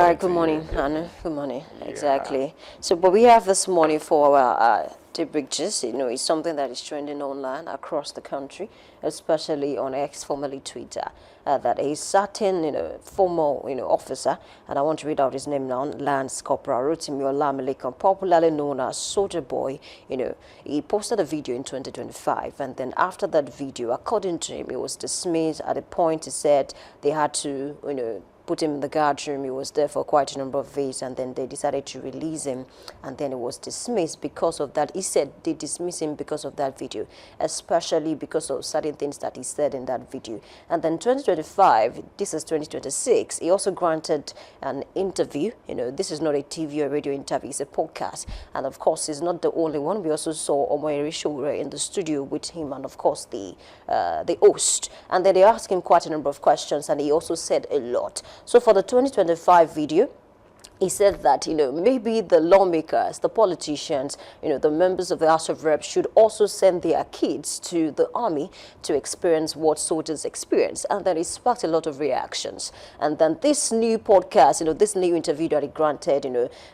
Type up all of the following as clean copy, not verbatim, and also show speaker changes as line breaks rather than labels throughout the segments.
morning
Good
to
morning,
you.
Hannah. Good morning.
Yeah.
Exactly. So, what we have this morning for our tip bridges, is something that is trending online across the country, especially on X, formerly Twitter. That a certain, former, officer, and I want to read out his name now, Lance Corporal Rotimi Olamilekan, popularly known as Soldier Boy. He posted a video in 2025, and then after that video, according to him, it was dismissed. At a point, he said they had to, put him in the guard room. He was there for quite a number of days, and then they decided to release him, and then it was dismissed because of that. He said they dismissed him because of that video, especially because of certain things that he said in that video. And then 2025, this is 2026, he also granted an interview. This is not a TV or radio interview, it's a podcast. And of course, he's not the only one. We also saw Omoyere Sowore in the studio with him, and of course the host. And then they asked him quite a number of questions, and he also said a lot. So for the 2025 video, he said that, maybe the lawmakers, the politicians, the members of the House of Reps should also send their kids to the army to experience what soldiers experience. And then it sparked a lot of reactions. And then this new podcast, this new interview that he granted,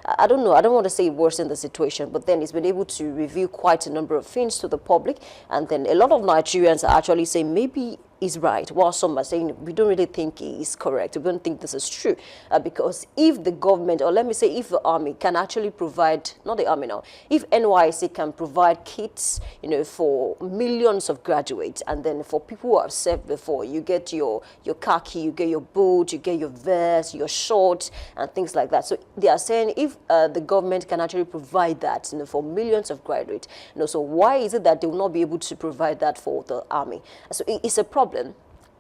I don't know, I don't want to say it worsened the situation, but then he's been able to reveal quite a number of things to the public. And then a lot of Nigerians are actually saying maybe is right, while some are saying we don't really think he is correct. We don't think this is true, because if the government, or let me say if the army can actually provide, not the army now, if NYC can provide kits, for millions of graduates, and then for people who have served before, you get your khaki, you get your boot, you get your vest, your shorts, and things like that. So they are saying if the government can actually provide that, for millions of graduates, so why is it that they will not be able to provide that for the army? So it's a problem.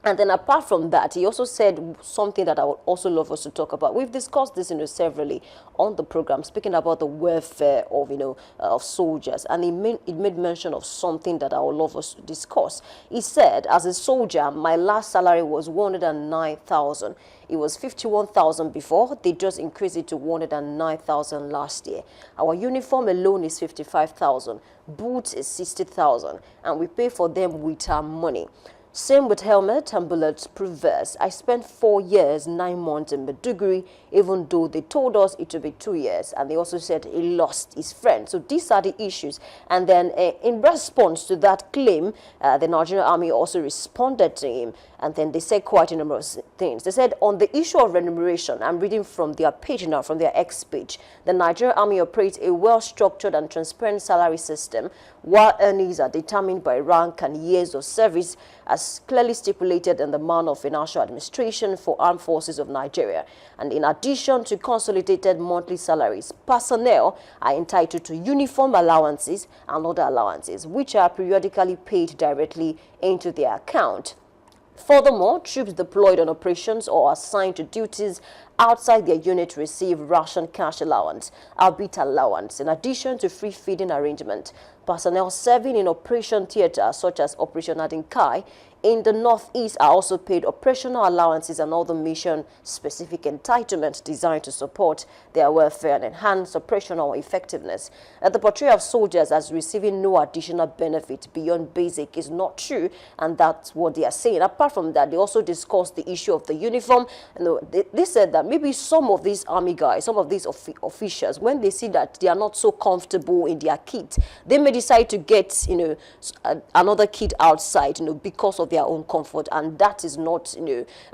And then apart from that, he also said something that I would also love us to talk about. We've discussed this, severally on the program, speaking about the welfare of, of soldiers. And it made mention of something that I would love us to discuss. He said, as a soldier, my last salary was 109,000. It was 51,000 before. They just increased it to 109,000 last year. Our uniform alone is 55,000. Boots is 60,000. And we pay for them with our money. Same with helmet and bulletproof vest. I spent 4 years, 9 months in Maiduguri, even though they told us it would be 2 years. And they also said he lost his friend. So these are the issues. And then in response to that claim, the Nigerian army also responded to him. And then they said quite a number of things. They said on the issue of remuneration, I'm reading from their page now, from their X page, the Nigerian army operates a well-structured and transparent salary system, while earnings are determined by rank and years of service, as clearly stipulated in the Manual of Financial Administration for Armed Forces of Nigeria. And in addition to consolidated monthly salaries, personnel are entitled to uniform allowances and other allowances, which are periodically paid directly into their account. Furthermore, troops deployed on operations or assigned to duties outside their unit receive ration cash allowance, albeit allowance, in addition to free feeding arrangement. Personnel serving in operation theaters such as Operation Adinkai in the Northeast are also paid operational allowances and other mission-specific entitlements designed to support their welfare and enhance operational effectiveness. The portrayal of soldiers as receiving no additional benefit beyond basic is not true, and that's what they are saying. Apart from that, they also discussed the issue of the uniform. They said that maybe some of these army guys, some of these officials, when they see that they are not so comfortable in their kit, they may decide to get, another kit outside, because of their own comfort, and that is not,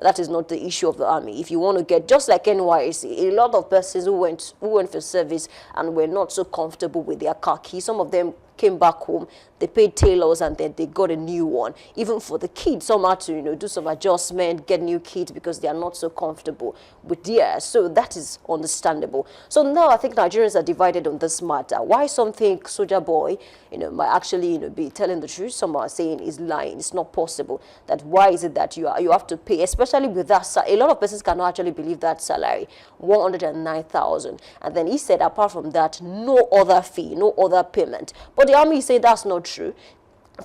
that is not the issue of the army. If you want to get, just like NYC, a lot of persons who went for service and were not so comfortable with their khaki, some of them came back home, they paid tailors, and then they got a new one. Even for the kids, some had to, do some adjustment, get new kits because they are not so comfortable with theirs. So that is understandable. So now I think Nigerians are divided on this matter. Why some think Soldier Boy, might actually, be telling the truth. Some are saying he's lying. It's not possible. That why is it that you have to pay, especially with that? A lot of persons cannot actually believe that salary, 109,000. And then he said, apart from that, no other fee, no other payment. But the army said that's not true.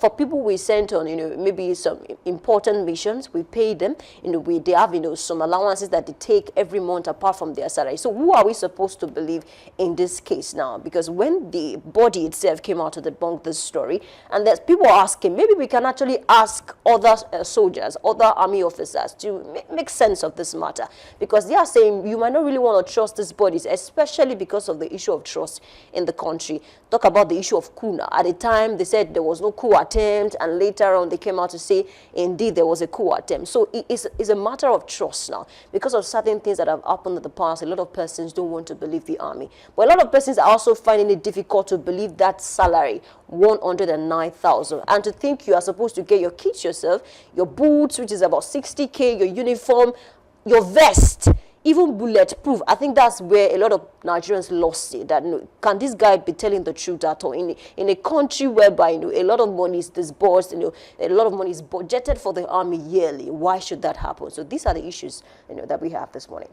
For people we sent on, maybe some important missions, we pay them. They have, some allowances that they take every month apart from their salary. So who are we supposed to believe in this case now? Because when the body itself came out to debunk this story, and there's people asking, maybe we can actually ask other soldiers, other army officers to make sense of this matter, because they are saying you might not really want to trust these bodies, especially because of the issue of trust in the country. Talk about the issue of coup. At the time, they said there was no coup attempt, and later on they came out to say indeed there was a coup attempt. So it's a matter of trust now. Because of certain things that have happened in the past, a lot of persons don't want to believe the army. But a lot of persons are also finding it difficult to believe that salary, 109,000, and to think you are supposed to get your kits yourself, your boots, which is about 60K, your uniform, your vest, even bulletproof. I think that's where a lot of Nigerians lost it. That can this guy be telling the truth at all? In a country whereby a lot of money is disbursed, a lot of money is budgeted for the army yearly. Why should that happen? So these are the issues that we have this morning.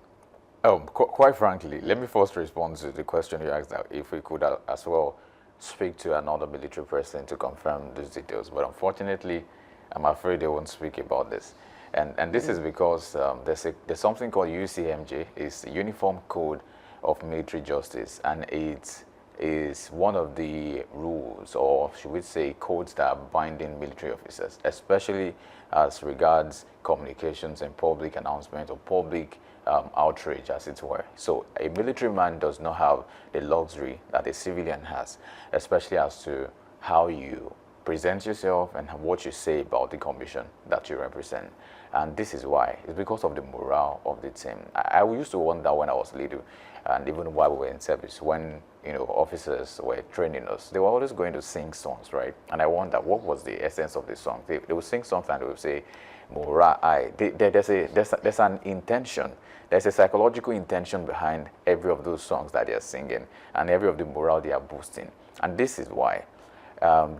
Quite frankly, let me first respond to the question you asked. That if we could as well speak to another military person to confirm these details, but unfortunately, I'm afraid they won't speak about this. And this is because there's something called UCMJ, it's the Uniform Code of Military Justice, and it is one of the rules, or should we say codes, that are binding military officers, especially as regards communications and public announcement or public outrage, as it were. So a military man does not have the luxury that a civilian has, especially as to how you present yourself and what you say about the commission that you represent. And this is why. It's because of the morale of the team. I used to wonder when I was little, and even while we were in service, when officers were training us, they were always going to sing songs, right? And I wonder what was the essence of the song. They would sing something and they would say, morale. There's an intention. There's a psychological intention behind every of those songs that they are singing and every of the morale they are boosting. And this is why.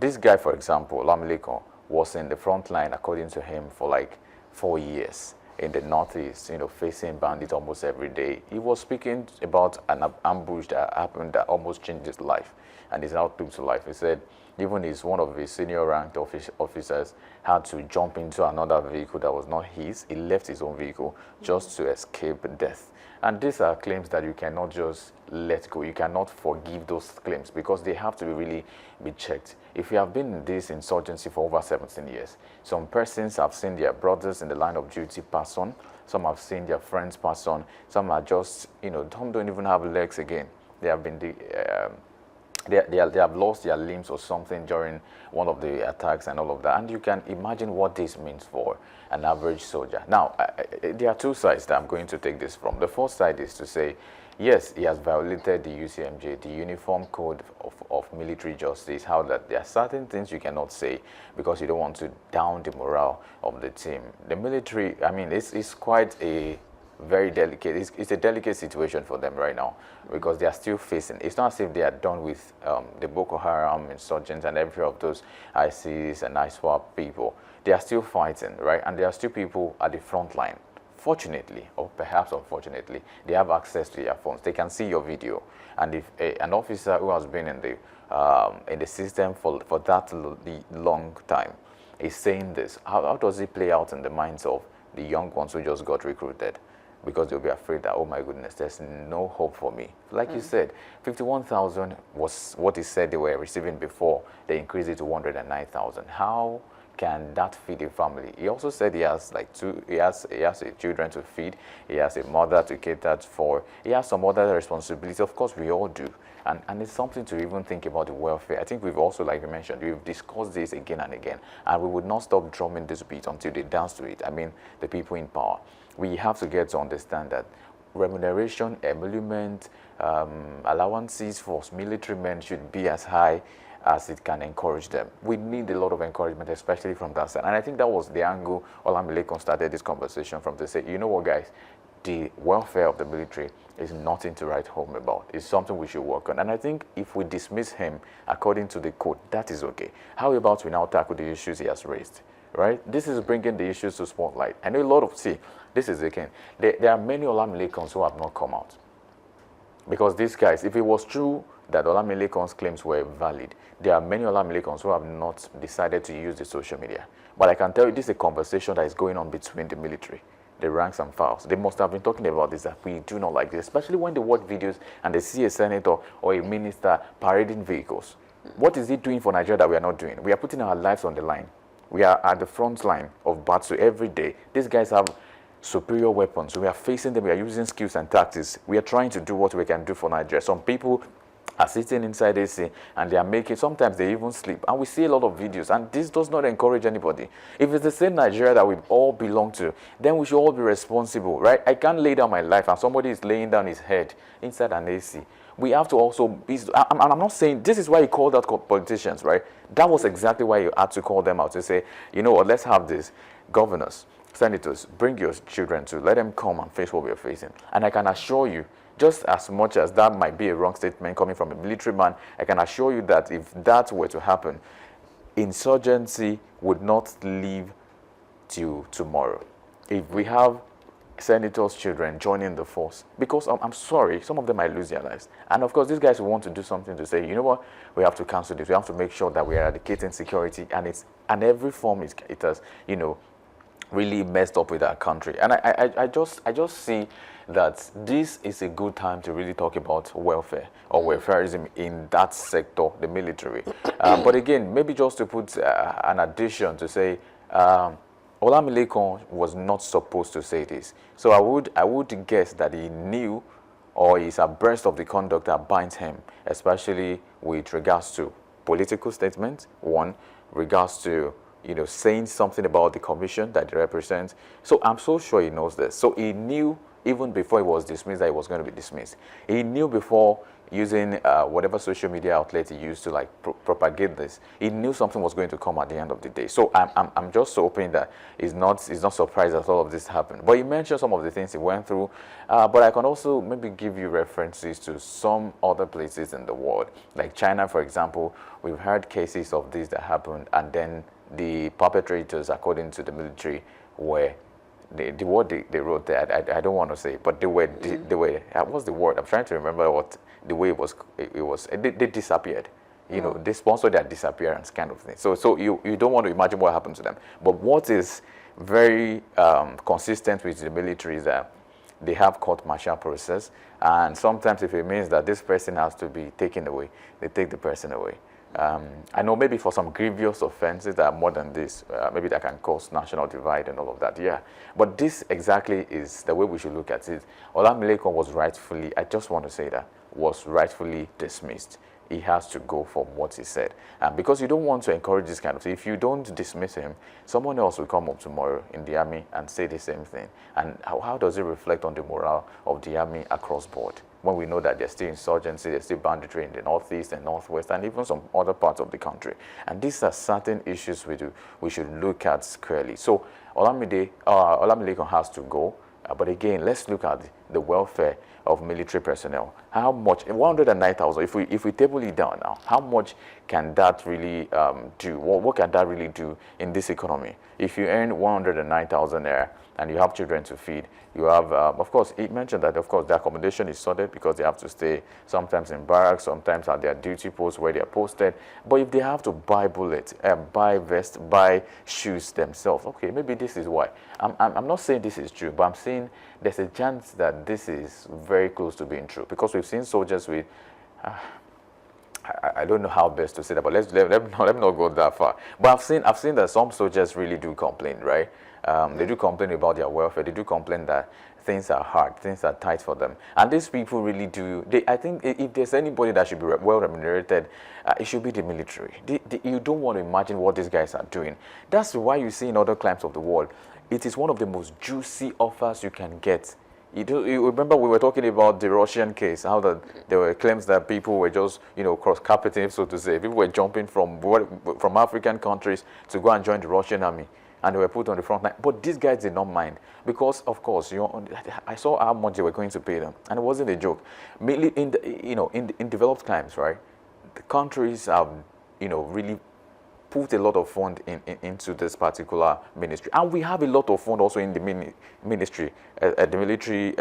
This guy, for example, Lamileko, was in the front line, according to him, for like 4 years in the northeast, facing bandits almost every day. He was speaking about an ambush that happened that almost changed his life and his outlook to life. He said even one of his senior ranked officers had to jump into another vehicle that was not his. He left his own vehicle just to escape death. And these are claims that you cannot just let go. You cannot forgive those claims because they have to really be checked. If you have been in this insurgency for over 17 years, some persons have seen their brothers in the line of duty pass on. Some have seen their friends pass on. Some are just, some don't even have legs again. They have been they have lost their limbs or something during one of the attacks and all of that. And you can imagine what this means for an average soldier. Now, there are two sides that I'm going to take this from. The first side is to say, yes, he has violated the UCMJ, the Uniform Code of Military Justice, how that there are certain things you cannot say because you don't want to down the morale of the team. The military, I mean, it's quite a very delicate, it's a delicate situation for them right now because they are still facing, it's not as if they are done with the Boko Haram insurgents and every of those ISIS and ISWAP people. They are still fighting, right? And there are still people at the front line. Fortunately, or perhaps unfortunately, they have access to their phones. They can see your video. And if an officer who has been in the system for that long time is saying this, how does it play out in the minds of the young ones who just got recruited? Because they'll be afraid that, oh my goodness, there's no hope for me. Like you said, 51,000 was what he said they were receiving before they increased it to 109,000. How can that feed a family? He also said he has he has children to feed, he has a mother to cater for, he has some other responsibilities. Of course, we all do. And it's something to even think about the welfare. I think we've also, like you mentioned, we've discussed this again and again, and we would not stop drumming this beat until they dance to it. I mean, the people in power. We have to get to understand that remuneration, emolument, allowances for military men should be as high as it can encourage them. We need a lot of encouragement, especially from that side. And I think that was the angle Olamilekun started this conversation from, to say, you know what, guys, the welfare of the military is nothing to write home about. It's something we should work on. And I think if we dismiss him according to the code, that is okay. How about we now tackle the issues he has raised, right? This is bringing the issues to spotlight. I know a lot of, this is again, there are many Olamilekuns who have not come out. Because these guys, if it was true that Olamilekan's claims were valid. There are many Olamilekans who have not decided to use the social media. But I can tell you this is a conversation that is going on between the military, the ranks and files. They must have been talking about this, that we do not like this, especially when they watch videos and they see a senator or a minister parading vehicles. What is he doing for Nigeria that we are not doing? We are putting our lives on the line. We are at the front line of battle every day. These guys have superior weapons. We are facing them. We are using skills and tactics. We are trying to do what we can do for Nigeria. Some people are sitting inside AC and they are making, sometimes they even sleep. And we see a lot of videos, and this does not encourage anybody. If it's the same Nigeria that we all belong to, then we should all be responsible, right? I can't lay down my life and somebody is laying down his head inside an AC. We have to also be, I'm not saying, this is why he called out politicians, right? That was exactly why you had to call them out to say, you know what, let's have this. Governors, senators, bring your children to, let them come and face what we are facing. And I can assure you, just as much as that might be a wrong statement coming from a military man, I can assure you that if that were to happen, insurgency would not leave till tomorrow. If we have senators' children joining the force, because I'm sorry, some of them might lose their lives. And of course, these guys want to do something to say, you know what, we have to cancel this. We have to make sure that we are eradicating security, and every form it has, you know, really messed up with our country. And I just see that this is a good time to really talk about welfare or welfareism in that sector, the military. But again, maybe just to put an addition to say, Olamilekan was not supposed to say this. So I would guess that he knew or is abreast of the conduct that binds him, especially with regards to political statements, one, regards to, you know, saying something about the commission that he represents. So I'm so sure he knows this. So he knew even before he was dismissed that he was going to be dismissed. He knew before using whatever social media outlet he used to like propagate this. He knew something was going to come at the end of the day. So I'm just hoping that he's not surprised that all of this happened. But he mentioned some of the things he went through. But I can also maybe give you references to some other places in the world, like China, for example. We've heard cases of this that happened, and then the perpetrators, according to the military, were the word they wrote there. I don't want to say, but they were what's the word? I'm trying to remember what the way it was. They disappeared. You know, they sponsored their disappearance kind of thing. So you don't want to imagine what happened to them. But what is very consistent with the military is that they have court-martial process, and sometimes if it means that this person has to be taken away, they take the person away. I know maybe for some grievous offenses that are more than this, maybe that can cause national divide and all of that, yeah. But this exactly is the way we should look at it. Olamilekan was rightfully, I just want to say that, was rightfully dismissed. He has to go for what he said. Because you don't want to encourage this kind of thing. If you don't dismiss him, someone else will come up tomorrow in the army and say the same thing. And how does it reflect on the morale of the army across board? When we know that there's still insurgency, there's still banditry in the northeast and northwest, and even some other parts of the country. And these are certain issues we should look at squarely. So Olamilekan has to go. But again, let's look at the welfare of military personnel. How much, 109,000, if we table it down now, how much can that really do? What can that really do in this economy? If you earn 109,000 there and you have children to feed, you have, of course, it mentioned that, of course, the accommodation is sorted because they have to stay sometimes in barracks, sometimes at their duty posts where they are posted. But if they have to buy bullets, buy vests, buy shoes themselves, okay, maybe this is why. I'm not saying this is true, but I'm saying there's a chance that this is very close to being true, because we've seen soldiers with, I don't know how best to say that, but let me not go that far. But I've seen that some soldiers really do complain, right? They do complain about their welfare. They do complain that things are hard, things are tight for them. And these people really do. I think if there's anybody that should be well remunerated, it should be the military. You don't want to imagine what these guys are doing. That's why you see in other climes of the world, it is one of the most juicy offers you can get. You remember we were talking about the Russian case, how there were claims that people were just, cross-carpeting, so to say. People were jumping from African countries to go and join the Russian army, and they were put on the front line. But these guys did not mind, because, of course, I saw how much they were going to pay them, and it wasn't a joke. Mainly in developed climes, right? The countries have, really put a lot of fund into this particular ministry. And we have a lot of fund also in the ministry, at the military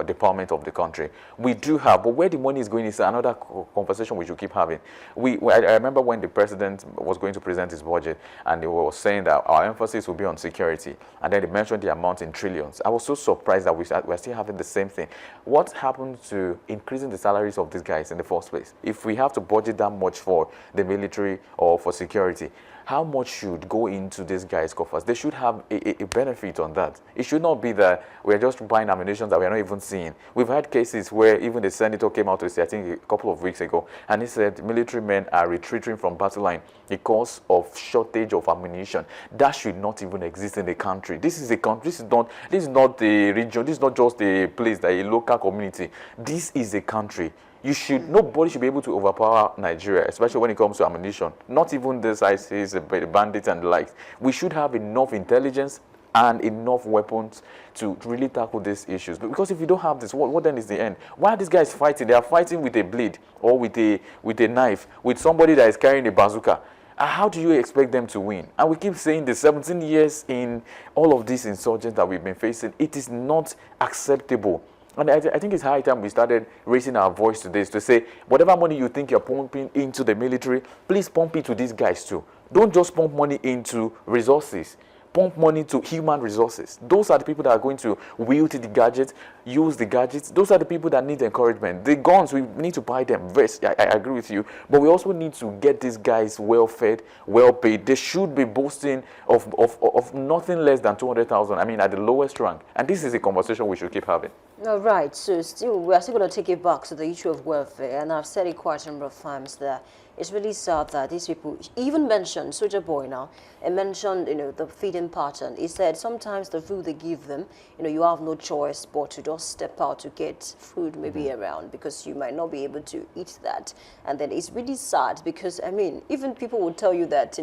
department of the country. We do have, but where the money is going is another conversation we should keep having. I remember when the president was going to present his budget, and he was saying that our emphasis will be on security, and then they mentioned the amount in trillions. I was so surprised that we're still having the same thing. What happened to increasing the salaries of these guys in the first place? If we have to budget that much for the military or for security, how much should go into these guys' coffers? They should have a benefit on that. It should not be that we're just buying ammunition that we're not even seeing. We've had cases where even the senator came out to say, I think a couple of weeks ago, and he said military men are retreating from battle line because of shortage of ammunition. That should not even exist in the country. This is a country. This is not the region. This is not just a place, that a local community. This is a country. Nobody should be able to overpower Nigeria, especially when it comes to ammunition. Not even this ISIS, the bandits and the likes. We should have enough intelligence and enough weapons to really tackle these issues. Because if you don't have this, what then is the end? Why are these guys fighting? They are fighting with a blade or with a knife, with somebody that is carrying a bazooka. How do you expect them to win? And we keep saying the 17 years in all of these insurgents that we've been facing, it is not acceptable. And I think it's high time we started raising our voice to this, to say, whatever money you think you're pumping into the military, please pump it to these guys too. Don't just pump money into resources. Pump money to human resources. Those are the people that are going to wield the gadgets, use the gadgets. Those are the people that need encouragement. The guns, we need to buy them. I agree with you. But we also need to get these guys well-fed, well-paid. They should be boasting of nothing less than 200,000. I mean, at the lowest rank. And this is a conversation we should keep having.
All right. So we are still going to take it back to the issue of welfare. And I've said it quite a number of times that it's really sad that these people even mentioned Soldier Boy now, and mentioned, the feeding pattern. He said sometimes the food they give them, you have no choice but to just step out to get food maybe around, because you might not be able to eat that. And then it's really sad because, I mean, even people will tell you that,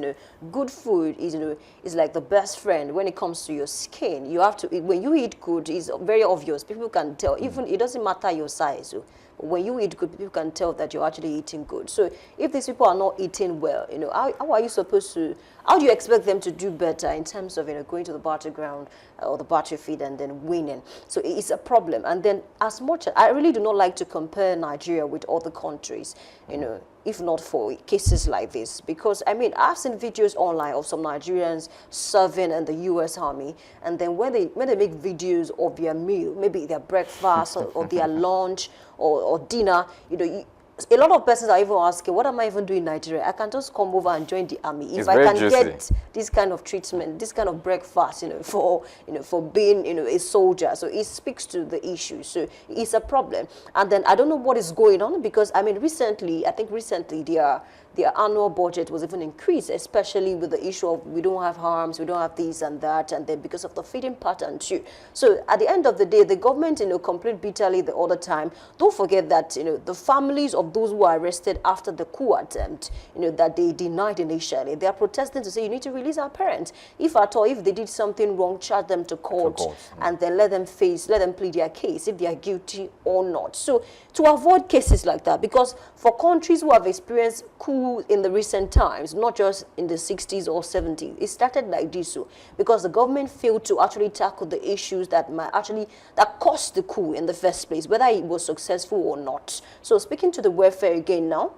good food is, is like the best friend when it comes to your skin. You have to, when you eat good, it's very obvious. People can tell, even it doesn't matter your size. When you eat good, people can tell that you're actually eating good. So if these people are not eating well, how are you supposed to, how do you expect them to do better in terms of, going to the battleground or the battlefield and then winning? So it's a problem. And then as much, I really do not like to compare Nigeria with other countries, if not for cases like this. Because, I mean, I've seen videos online of some Nigerians serving in the U.S. Army, and then when they make videos of their meal, maybe their breakfast or their lunch or dinner, a lot of persons are even asking, what am I even doing in Nigeria? I can just come over and join the army. If I can get this kind of treatment, this kind of breakfast, for being, a soldier. So it speaks to the issue. So it's a problem. And then I don't know what is going on, because, I mean, recently their annual budget was even increased, especially with the issue of we don't have arms, we don't have this and that, and then because of the feeding pattern too. So at the end of the day, the government, complained bitterly the other time. Don't forget that, the families of those who are arrested after the coup attempt, that they denied initially, they are protesting to say, you need to release our parents. If at all, if they did something wrong, charge them to court, and then let them plead their case, if they are guilty or not. So to avoid cases like that, because for countries who have experienced coup in the recent times, not just in the 60s or 70s, it started like this, because the government failed to actually tackle the issues that caused the coup in the first place, whether it was successful or not. So speaking to the welfare again now,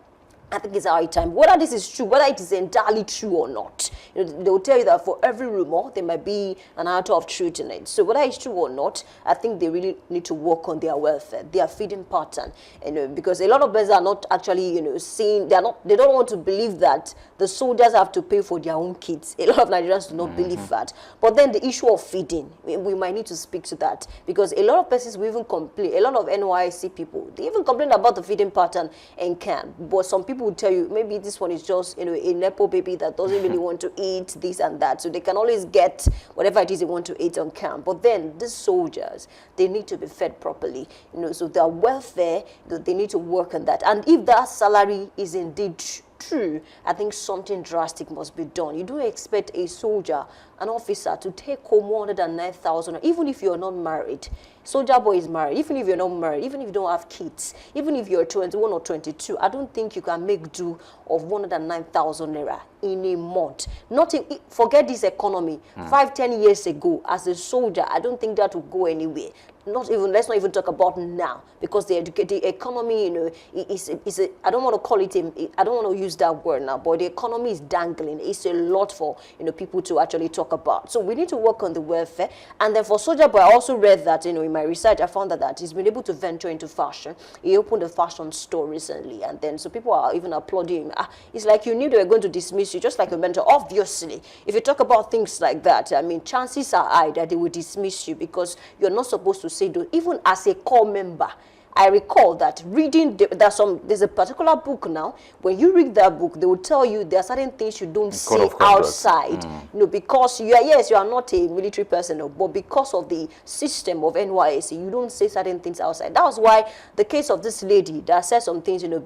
I think it's high time. Whether this is true, whether it is entirely true or not, they will tell you that for every rumor, there might be an iota of truth in it. So whether it's true or not, I think they really need to work on their welfare, their feeding pattern, because a lot of us are not actually, seeing, they don't want to believe that the soldiers have to pay for their own kids. A lot of Nigerians do not believe that. But then the issue of feeding, we might need to speak to that, because a lot of persons will even complain. A lot of NYC people, they even complain about the feeding pattern in camp. But some people will tell you, maybe this one is just, a Nepo baby that doesn't really want to eat this and that. So they can always get whatever it is they want to eat on camp. But then these soldiers, they need to be fed properly. So their welfare, they need to work on that. And if that salary is indeed true, I think something drastic must be done. You don't expect a soldier, an officer, to take home 109,000, even if you're not married. Soldier boy is married, even if you're not married, even if you don't have kids, even if you're 21 or 22, I don't think you can make do of 109,000 naira in a month. Not in, forget this economy. 5-10 years ago, as a soldier, I don't think that will go anywhere. Not even, let's not even talk about now, because the economy, you know, is a, I don't want to call it I don't want to use that word now, but the economy is dangling. It's a lot for, you know, people to actually talk about. So we need to work on the welfare. And then for soldier boy, I also read that, you know, in my research, I found that he's been able to venture into fashion. He opened a fashion store recently, and then so people are even applauding him. It's like you knew they were going to dismiss you, just like a mentor. Obviously, if you talk about things like that, I mean, chances are high that they will dismiss you, because you're not supposed to say those, even as a core member. I recall that reading, there's a particular book now, when you read that book, they will tell you there are certain things you don't say outside. You know, because you are not a military person, but because of the system of NYSC, you don't say certain things outside. That was why the case of this lady that said some things, you know,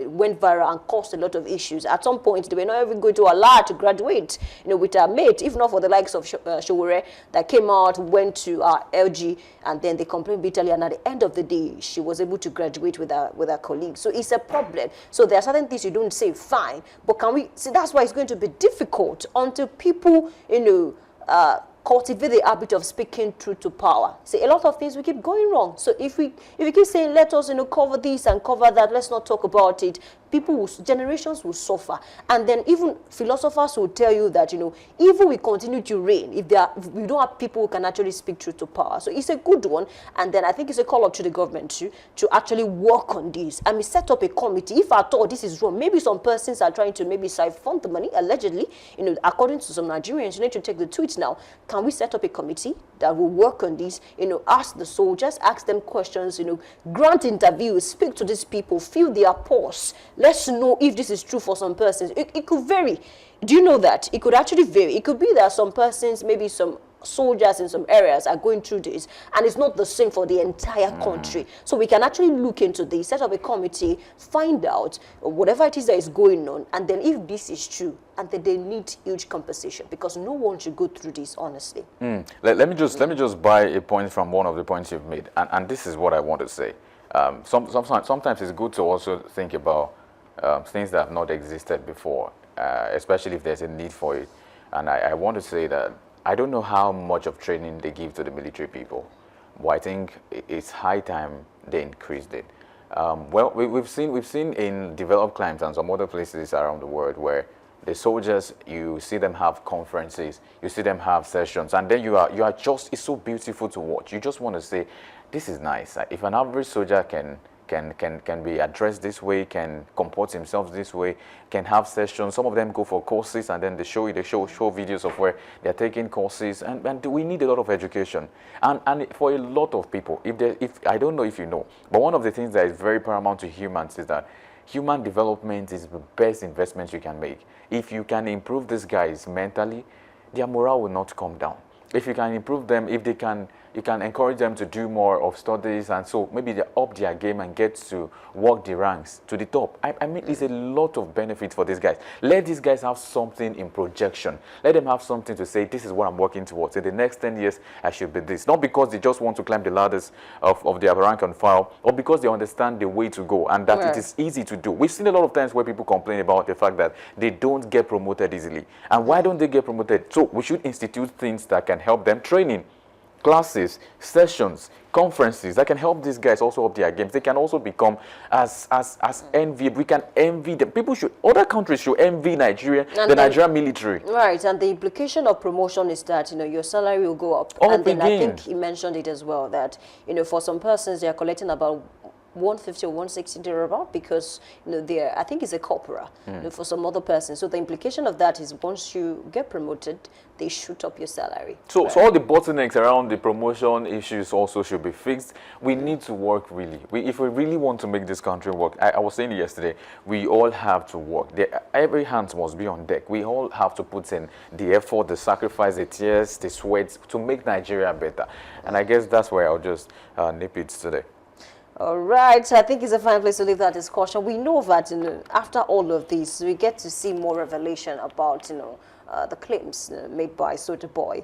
went viral and caused a lot of issues. At some point, they were not even going to allow her to graduate, you know, with her mate, if not for the likes of Showore that came out, went to LG, and then they complained bitterly, and at the end of the day, she was able to graduate with her colleagues. So it's a problem. So there are certain things you don't say, fine, but can we see? That's why it's going to be difficult until people, you know, cultivate the habit of speaking truth to power. See, a lot of things we keep going wrong. So if we keep saying, let us, you know, cover this and cover that, let's not talk about it, generations will suffer. And then even philosophers will tell you that, you know, evil will continue to reign if we don't have people who can actually speak truth to power. So it's a good one. And then I think it's a call up to the government to actually work on this. I mean, set up a committee. If at all this is wrong, maybe some persons are trying to maybe siphon the money, allegedly, you know, according to some Nigerians. You need to take the tweets now. Can we set up a committee that will work on this, you know, ask the soldiers, ask them questions, you know, grant interviews, speak to these people, feel their pulse. Let's know if this is true for some persons. It could vary. Do you know that? It could actually vary. It could be that some persons, maybe some soldiers in some areas are going through this, and it's not the same for the entire country. So we can actually look into this, set up a committee, find out whatever it is that is going on, and then if this is true, and then they need huge compensation, because no one should go through this, honestly.
Let me just buy a point from one of the points you've made, and this is what I want to say. Sometimes it's good to also think about things that have not existed before, especially if there's a need for it. And I want to say that I don't know how much of training they give to the military people, but I think it's high time they increased it. Well, we've seen in developed climes and some other places around the world where the soldiers, you see them have conferences, you see them have sessions, and then you are just, it's so beautiful to watch. You just want to say, this is nice. If an average soldier can be addressed this way, can comport himself this way, can have sessions. Some of them go for courses, and then they show videos of where they're taking courses, and we need a lot of education. And for a lot of people, if I don't know if you know, but one of the things that is very paramount to humans is that human development is the best investment you can make. If you can improve these guys mentally, their morale will not come down. If you can improve them, if they can, you can encourage them to do more of studies, and so maybe they up their game and get to walk the ranks to the top. I mean, it's a lot of benefits for these guys. Let these guys have something in projection. Let them have something to say, this is what I'm working towards. In the next 10 years, I should be this. Not because they just want to climb the ladders of their rank and file, or because they understand the way to go and that it is easy to do. We've seen a lot of times where people complain about the fact that they don't get promoted easily. And why don't they get promoted? So we should institute things that can help them. Training, classes, sessions, conferences that can help these guys also up their games. They can also become as envied. We can envy them. Other countries should envy Nigeria, the Nigerian military.
Right, and the implication of promotion is that, you know, your salary will go up. And then I think he mentioned it as well, that, you know, for some persons, they are collecting about 150 or 160 thereabout, because, you know, I think it's a corporal, you know, for some other person. So the implication of that is once you get promoted, they shoot up your salary. So
all the bottlenecks around the promotion issues also should be fixed. We need to work really. If we really want to make this country work, I was saying yesterday, we all have to work. Every hand must be on deck. We all have to put in the effort, the sacrifice, the tears, the sweat to make Nigeria better. And I guess that's where I'll just nip it today.
All right, so I think it's a fine place to leave that discussion. We know that, after all of this, we get to see more revelation about, the claims made by Soda Boy.